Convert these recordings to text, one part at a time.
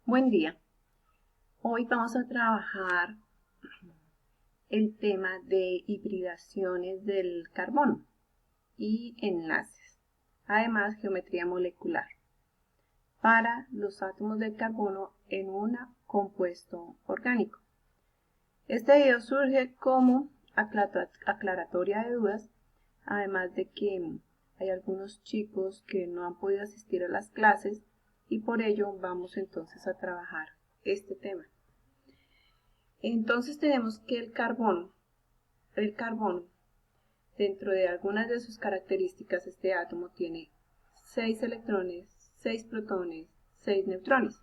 Buen día. Hoy vamos a trabajar el tema de hibridaciones del carbono y enlaces. Además, geometría molecular para los átomos del carbono en un compuesto orgánico. Este video surge como aclaratoria de dudas, además de que hay algunos chicos que no han podido asistir a las clases y por ello vamos entonces a trabajar este tema. Entonces tenemos que el carbono, dentro de algunas de sus características, este átomo tiene 6 electrones, 6 protones, 6 neutrones.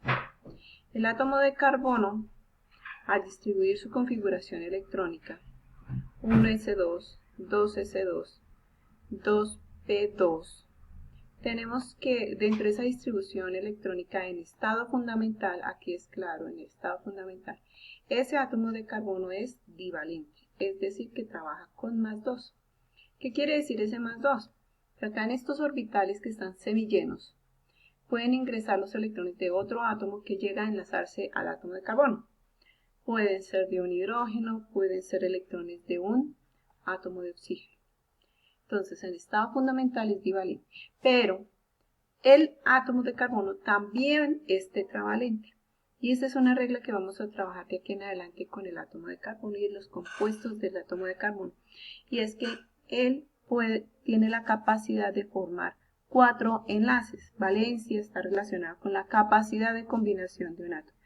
El átomo de carbono, al distribuir su configuración electrónica, 1s2, 2s2, 2p2, tenemos que dentro de esa distribución electrónica en estado fundamental, aquí es claro, en estado fundamental, ese átomo de carbono es divalente, es decir, que trabaja con +2. ¿Qué quiere decir ese +2? Que acá en estos orbitales que están semillenos, pueden ingresar los electrones de otro átomo que llega a enlazarse al átomo de carbono. Pueden ser de un hidrógeno, pueden ser electrones de un átomo de oxígeno. Entonces, en estado fundamental es divalente, pero el átomo de carbono también es tetravalente. Y esta es una regla que vamos a trabajar de aquí en adelante con el átomo de carbono y los compuestos del átomo de carbono. Y es que él tiene la capacidad de formar 4 enlaces. Valencia está relacionada con la capacidad de combinación de un átomo.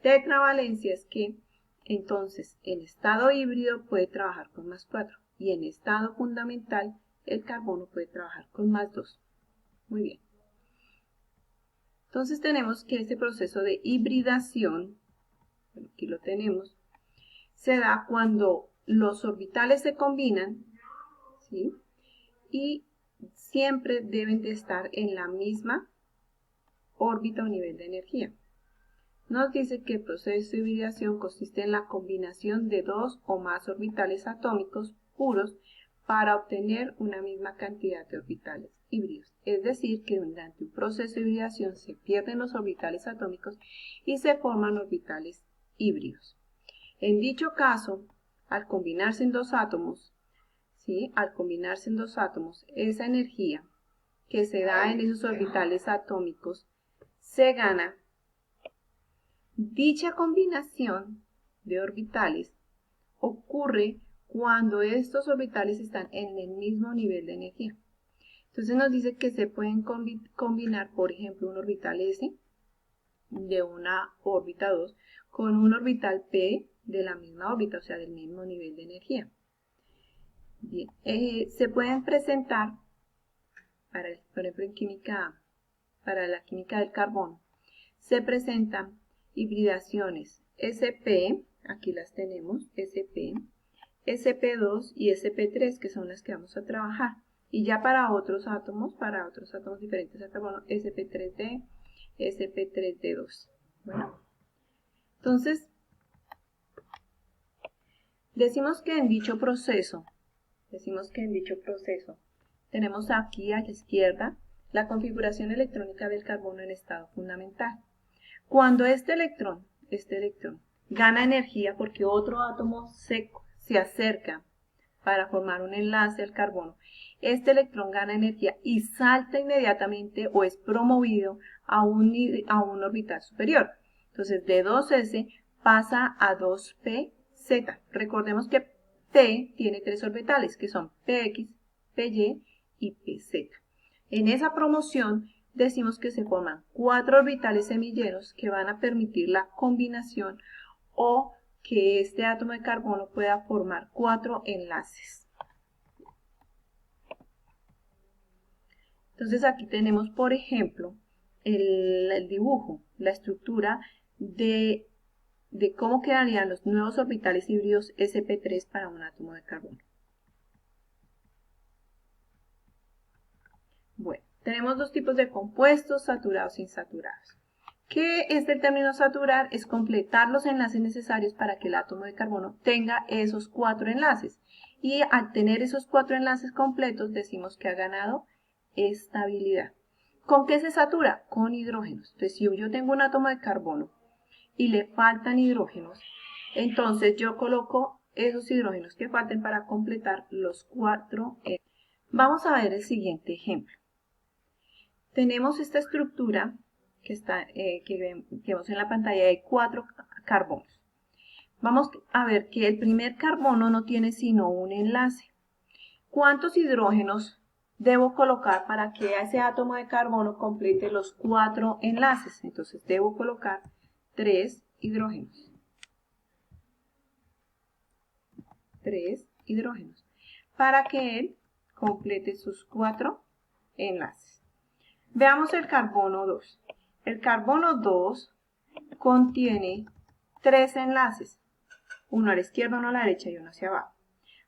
Tetravalencia es que entonces en estado híbrido puede trabajar con +4 y en estado fundamental el carbono puede trabajar con +2. Muy bien. Entonces tenemos que este proceso de hibridación, aquí lo tenemos, se da cuando los orbitales se combinan, ¿sí? Y siempre deben de estar en la misma órbita o nivel de energía. Nos dice que el proceso de hibridación consiste en la combinación de 2 o más orbitales atómicos puros para obtener una misma cantidad de orbitales híbridos. Es decir, que durante un proceso de hibridación se pierden los orbitales atómicos y se forman orbitales híbridos. En dicho caso, al combinarse en dos átomos, esa energía que se da en esos orbitales atómicos se gana. Dicha combinación de orbitales ocurre cuando estos orbitales están en el mismo nivel de energía. Entonces nos dice que se pueden combinar, por ejemplo, un orbital S de una órbita 2 con un orbital P de la misma órbita, o sea, del mismo nivel de energía. Bien, se pueden presentar, por ejemplo, para la química del carbono, se presentan hibridaciones SP, aquí las tenemos, SP, SP2 y SP3, que son las que vamos a trabajar. Y ya para otros átomos diferentes al carbono, SP3D, SP3D2. Bueno, entonces, decimos que en dicho proceso, tenemos aquí a la izquierda la configuración electrónica del carbono en estado fundamental. Cuando este electrón gana energía porque otro átomo se acerca para formar un enlace al carbono, este electrón gana energía y salta inmediatamente o es promovido a un orbital superior. Entonces de 2s pasa a 2pz. Recordemos que P tiene 3 orbitales que son px, py y pz. En esa promoción decimos que se forman 4 orbitales semilleros que van a permitir la combinación o que este átomo de carbono pueda formar 4 enlaces. Entonces aquí tenemos, por ejemplo, el dibujo, la estructura de cómo quedarían los nuevos orbitales híbridos sp3 para un átomo de carbono. Bueno, tenemos dos tipos de compuestos, saturados e insaturados. ¿Qué es el término saturar? Es completar los enlaces necesarios para que el átomo de carbono tenga esos 4 enlaces. Y al tener esos 4 enlaces completos, decimos que ha ganado estabilidad. ¿Con qué se satura? Con hidrógenos. Entonces, si yo tengo un átomo de carbono y le faltan hidrógenos, entonces yo coloco esos hidrógenos que falten para completar los 4. Vamos a ver el siguiente ejemplo. Tenemos esta estructura que vemos en la pantalla de 4 carbonos. Vamos a ver que el primer carbono no tiene sino un enlace. ¿Cuántos hidrógenos debo colocar para que ese átomo de carbono complete los 4 enlaces? Entonces debo colocar 3 hidrógenos. 3 hidrógenos para que él complete sus 4 enlaces. Veamos el carbono 2. El carbono 2 contiene 3 enlaces, uno a la izquierda, uno a la derecha y uno hacia abajo.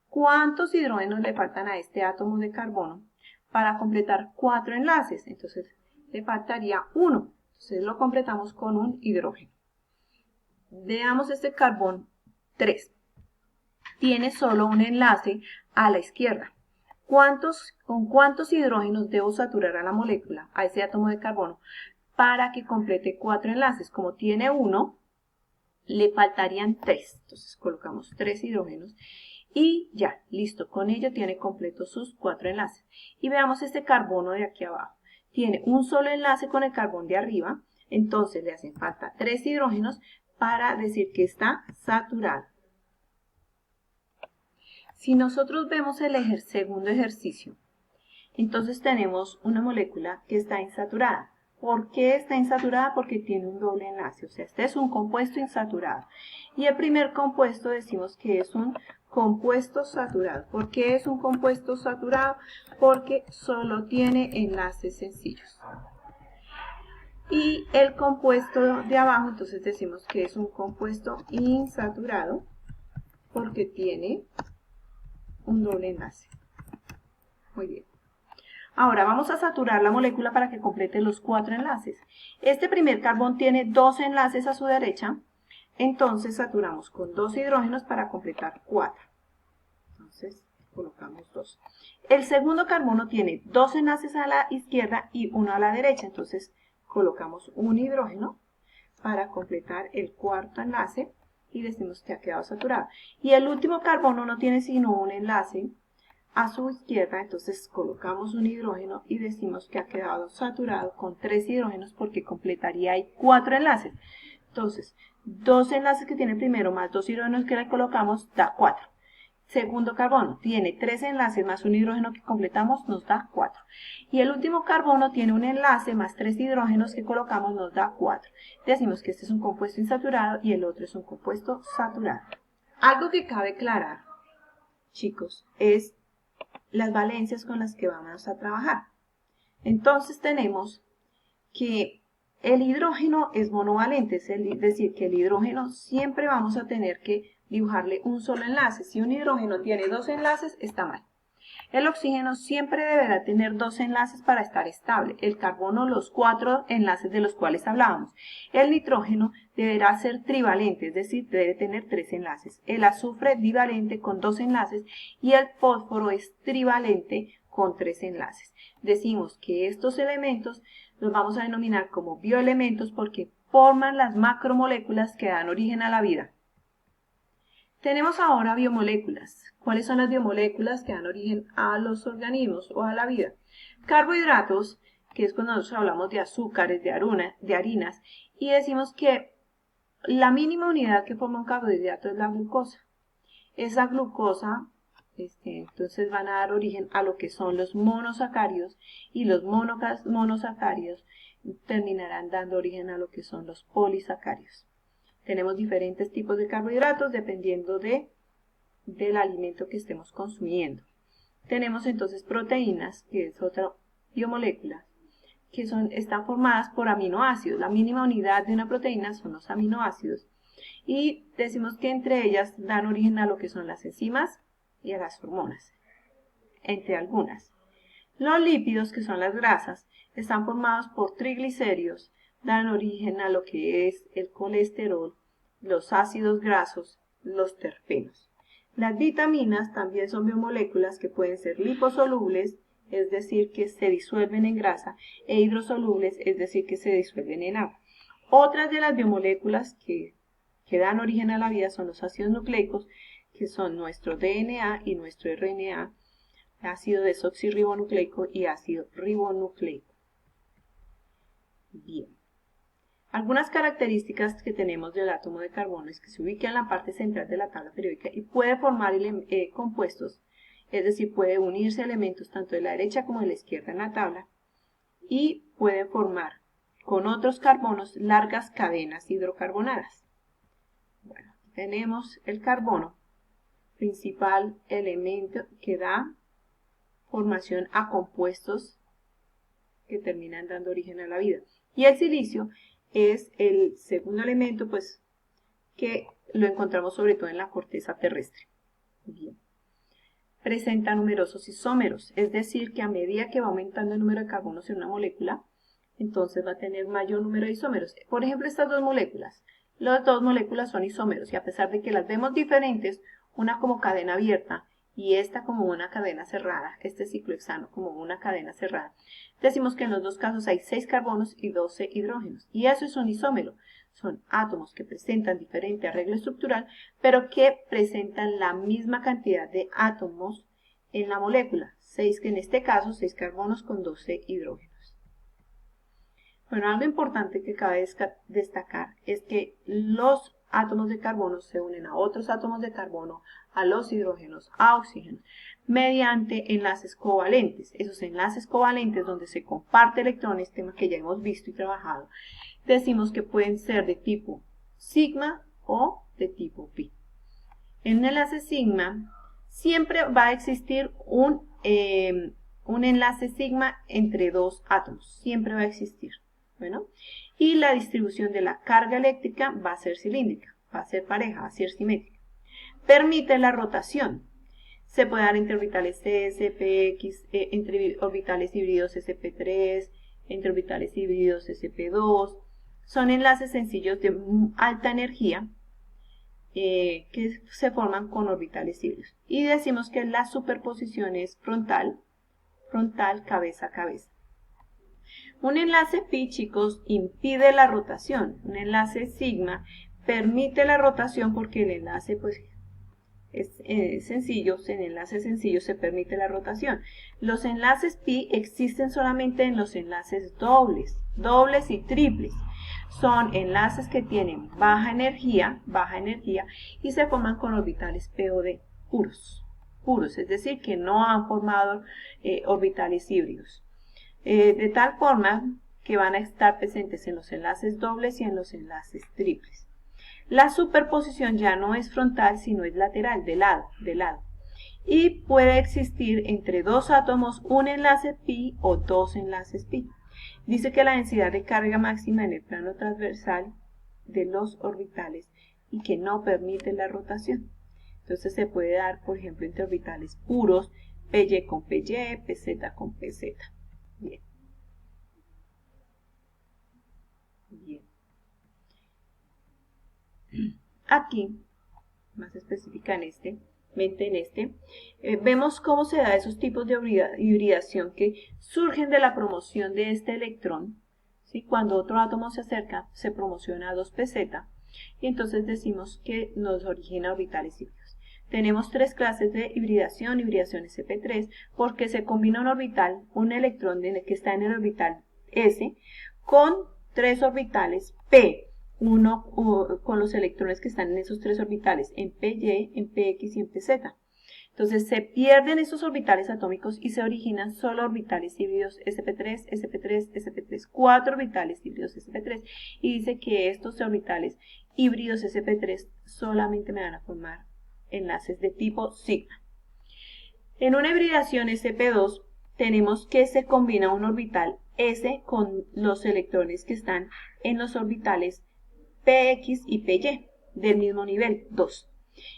¿Cuántos hidrógenos le faltan a este átomo de carbono para completar 4 enlaces? Entonces le faltaría 1. Entonces lo completamos con un hidrógeno. Veamos este carbón 3. Tiene solo un enlace a la izquierda. ¿Con cuántos hidrógenos debo saturar a la molécula, a ese átomo de carbono, para que complete 4 enlaces? Como tiene 1, le faltarían 3. Entonces colocamos 3 hidrógenos y ya, listo. Con ello tiene completos sus 4 enlaces. Y veamos este carbono de aquí abajo. Tiene un solo enlace con el carbón de arriba, entonces le hacen falta 3 hidrógenos para decir que está saturado. Si nosotros vemos el segundo ejercicio, entonces tenemos una molécula que está insaturada. ¿Por qué está insaturada? Porque tiene un doble enlace, o sea, este es un compuesto insaturado. Y el primer compuesto decimos que es un compuesto saturado. ¿Por qué es un compuesto saturado? Porque solo tiene enlaces sencillos. Y el compuesto de abajo, entonces decimos que es un compuesto insaturado porque tiene un doble enlace. Muy bien. Ahora vamos a saturar la molécula para que complete los 4 enlaces. Este primer carbón tiene 2 enlaces a su derecha, entonces saturamos con 2 hidrógenos para completar 4. Entonces colocamos 2. El segundo carbono tiene 2 enlaces a la izquierda y 1 a la derecha, entonces colocamos un hidrógeno para completar el cuarto enlace y decimos que ha quedado saturado. Y el último carbono no tiene sino un enlace a su izquierda, entonces colocamos un hidrógeno y decimos que ha quedado saturado con 3 hidrógenos porque completaría ahí 4 enlaces. Entonces, 2 enlaces que tiene el primero más 2 hidrógenos que le colocamos da 4. Segundo carbono tiene 3 enlaces más un hidrógeno que completamos, nos da 4. Y el último carbono tiene un enlace más 3 hidrógenos que colocamos, nos da 4. Decimos que este es un compuesto insaturado y el otro es un compuesto saturado. Algo que cabe aclarar, chicos, es las valencias con las que vamos a trabajar. Entonces tenemos que el hidrógeno es monovalente, es decir, que el hidrógeno siempre vamos a tener que dibujarle un solo enlace. Si un hidrógeno tiene 2 enlaces, está mal. El oxígeno siempre deberá tener 2 enlaces para estar estable. El carbono, los 4 enlaces de los cuales hablábamos. El nitrógeno deberá ser trivalente, es decir, debe tener 3 enlaces. El azufre divalente con 2 enlaces y el fósforo es trivalente con 3 enlaces. Decimos que estos elementos los vamos a denominar como bioelementos porque forman las macromoléculas que dan origen a la vida. Tenemos ahora biomoléculas. ¿Cuáles son las biomoléculas que dan origen a los organismos o a la vida? Carbohidratos, que es cuando nosotros hablamos de azúcares, de harinas, y decimos que la mínima unidad que forma un carbohidrato es la glucosa. Esa glucosa, entonces van a dar origen a lo que son los monosacáridos, y los monosacáridos terminarán dando origen a lo que son los polisacáridos. Tenemos diferentes tipos de carbohidratos dependiendo del alimento que estemos consumiendo. Tenemos entonces proteínas, que es otra biomolécula, que están formadas por aminoácidos. La mínima unidad de una proteína son los aminoácidos. Y decimos que entre ellas dan origen a lo que son las enzimas y a las hormonas, entre algunas. Los lípidos, que son las grasas, están formados por triglicéridos, dan origen a lo que es el colesterol, los ácidos grasos, los terpenos. Las vitaminas también son biomoléculas que pueden ser liposolubles es decir, que se disuelven en grasa, e hidrosolubles, es decir, que se disuelven en agua. Otras de las biomoléculas que dan origen a la vida son los ácidos nucleicos, que son nuestro DNA y nuestro RNA, ácido desoxirribonucleico y ácido ribonucleico. Bien. Algunas características que tenemos del átomo de carbono es que se ubica en la parte central de la tabla periódica y puede formar compuestos, es decir, puede unirse elementos tanto de la derecha como de la izquierda en la tabla y puede formar con otros carbonos largas cadenas hidrocarbonadas. Bueno, tenemos el carbono, principal elemento que da formación a compuestos que terminan dando origen a la vida. Y el silicio es el segundo elemento, pues, que lo encontramos sobre todo en la corteza terrestre. Bien. Presenta numerosos isómeros, es decir, que a medida que va aumentando el número de carbonos en una molécula, entonces va a tener mayor número de isómeros. Por ejemplo, estas dos moléculas. Las dos moléculas son isómeros y a pesar de que las vemos diferentes, una como cadena abierta y esta como una cadena cerrada, este ciclohexano como una cadena cerrada, decimos que en los dos casos hay 6 carbonos y 12 hidrógenos. Y eso es un isómero. Son átomos que presentan diferente arreglo estructural, pero que presentan la misma cantidad de átomos en la molécula. 6, que en este caso 6 carbonos con 12 hidrógenos. Bueno, algo importante que cabe destacar es que los átomos de carbono se unen a otros átomos de carbono, a los hidrógenos, a oxígeno, mediante enlaces covalentes. Esos enlaces covalentes donde se comparte electrones, tema que ya hemos visto y trabajado, decimos que pueden ser de tipo sigma o de tipo pi. En un enlace sigma siempre va a existir un enlace sigma entre dos átomos, siempre va a existir. Bueno, y la distribución de la carga eléctrica va a ser cilíndrica, va a ser pareja, va a ser simétrica. Permite la rotación. Se puede dar entre orbitales S, PX, entre orbitales híbridos SP3, entre orbitales híbridos SP2. Son enlaces sencillos de alta energía que se forman con orbitales híbridos. Y decimos que la superposición es frontal, cabeza a cabeza. Un enlace pi, chicos, impide la rotación. Un enlace sigma permite la rotación porque el enlace pues es sencillo, en enlaces sencillos se permite la rotación. Los enlaces pi existen solamente en los enlaces dobles y triples. Son enlaces que tienen baja energía y se forman con orbitales POD puros, es decir, que no han formado orbitales híbridos. De tal forma que van a estar presentes en los enlaces dobles y en los enlaces triples. La superposición ya no es frontal, sino es lateral, de lado. Y puede existir entre dos átomos un enlace pi o dos enlaces pi. Dice que la densidad de carga máxima en el plano transversal de los orbitales y que no permite la rotación. Entonces se puede dar, por ejemplo, entre orbitales puros, PY con PY, PZ con PZ. Bien. Aquí, más específicamente en este, vemos cómo se da esos tipos de hibridación que surgen de la promoción de este electrón. ¿Sí? Cuando otro átomo se acerca, se promociona a 2pz y entonces decimos que nos origina orbitales híbridos. Tenemos 3 clases de hibridación sp3, porque se combina un electrón que está en el orbital s, con 3 orbitales p, uno con los electrones que están en esos 3 orbitales, en PY, en PX y en PZ. Entonces se pierden esos orbitales atómicos y se originan solo orbitales híbridos sp3, sp3, sp3, 4 orbitales híbridos sp3, y dice que estos orbitales híbridos sp3 solamente me van a formar enlaces de tipo sigma. En una hibridación sp2 tenemos que se combina un orbital s con los electrones que están en los orbitales PX y PY del mismo nivel, 2.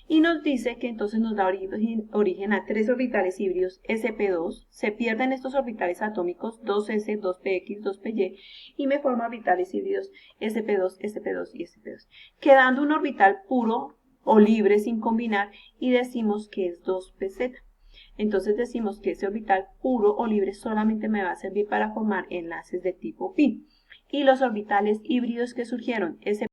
Y nos dice que entonces nos da origen a 3 orbitales híbridos sp2, se pierden estos orbitales atómicos 2s, 2px, 2py y me forma orbitales híbridos sp2, sp2 y sp2, quedando un orbital puro o libre sin combinar y decimos que es 2pz. entonces decimos que ese orbital puro o libre solamente me va a servir para formar enlaces de tipo pi. Y los orbitales híbridos que surgieron, ese